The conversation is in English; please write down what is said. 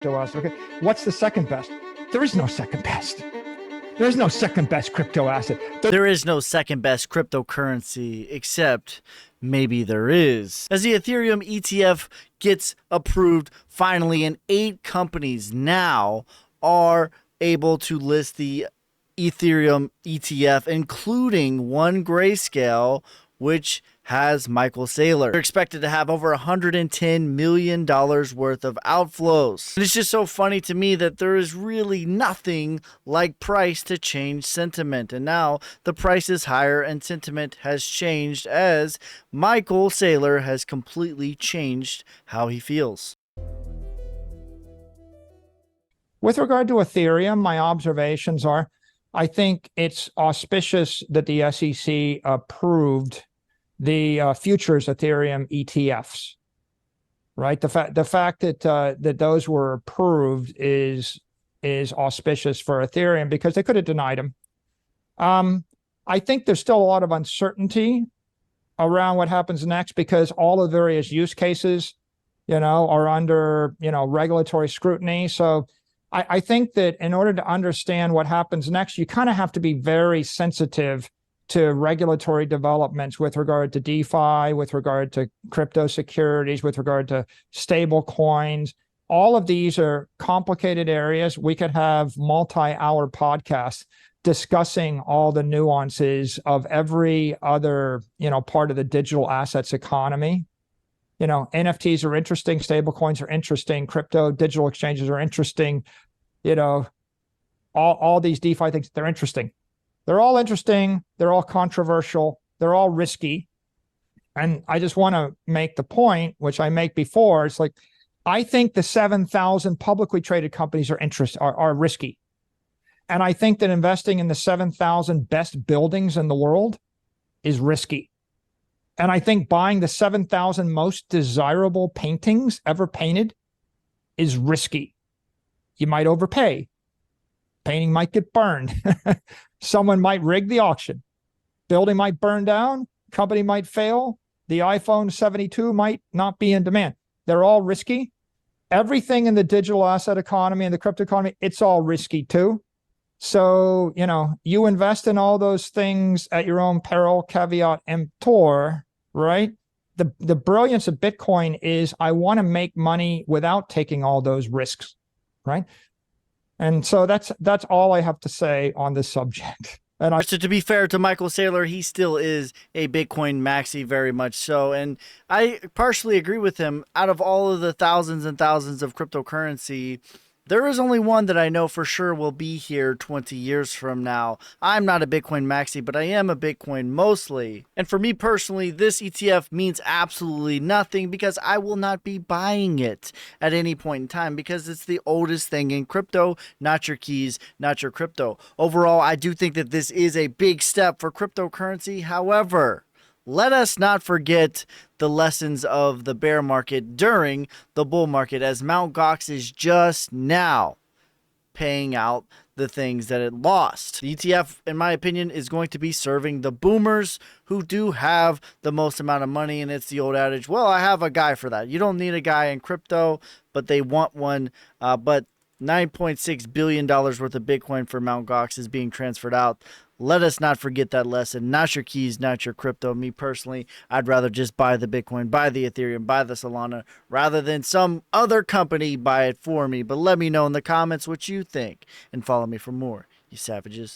crypto asset. Okay, what's the second best? There is no second best. There's no second best crypto asset. There is no second best cryptocurrency, except maybe there is. As the Ethereum ETF gets approved finally, and 8 companies now are able to list the Ethereum ETF, including one Grayscale, which has Michael Saylor. They're expected to have over $110 million worth of outflows. And it's just so funny to me that there is really nothing like price to change sentiment. And now the price is higher and sentiment has changed as Michael Saylor has completely changed how he feels. With regard to Ethereum, my observations are, I think it's auspicious that the SEC approved the futures Ethereum ETFs, right? The fact that that those were approved is auspicious for Ethereum because they could have denied them. I think there's still a lot of uncertainty around what happens next because all the various use cases, are under, regulatory scrutiny. So I think that in order to understand what happens next, you kind of have to be very sensitive to regulatory developments with regard to DeFi, with regard to crypto securities, with regard to stable coins. All of these are complicated areas. We could have multi-hour podcasts discussing all the nuances of every other, part of the digital assets economy. NFTs are interesting, stable coins are interesting, crypto digital exchanges are interesting, all these DeFi things, they're interesting. They're all interesting, they're all controversial, they're all risky. And I just want to make the point, which I make before, it's like, I think the 7,000 publicly traded companies are risky. And I think that investing in the 7,000 best buildings in the world is risky. And I think buying the 7,000 most desirable paintings ever painted is risky. You might overpay. Painting might get burned. Someone might rig the auction. Building might burn down. Company might fail. The iPhone 72 might not be in demand. They're all risky. Everything in the digital asset economy and the crypto economy, it's all risky too. So, you invest in all those things at your own peril, caveat emptor. Right? The brilliance of Bitcoin is I want to make money without taking all those risks, right? And so that's all I have to say on this subject. And So to be fair to Michael Saylor, he still is a Bitcoin maxi, very much so. And I partially agree with him. Out of all of the thousands and thousands of cryptocurrency, there is only one that I know for sure will be here 20 years from now. I'm not a Bitcoin maxi, but I am a Bitcoin mostly. And for me personally, this ETF means absolutely nothing because I will not be buying it at any point in time because it's the oldest thing in crypto, not your keys, not your crypto. Overall, I do think that this is a big step for cryptocurrency. However, let us not forget the lessons of the bear market during the bull market, as Mt. Gox is just now paying out the things that it lost. The ETF, in my opinion, is going to be serving the boomers who do have the most amount of money, and it's the old adage, well, I have a guy for that. You don't need a guy in crypto, but they want one. But $9.6 billion worth of Bitcoin for Mt. Gox is being transferred out. Let us not forget that lesson. Not your keys, not your crypto. Me personally, I'd rather just buy the Bitcoin, buy the Ethereum, buy the Solana, rather than some other company buy it for me. But let me know in the comments what you think, and follow me for more, you savages.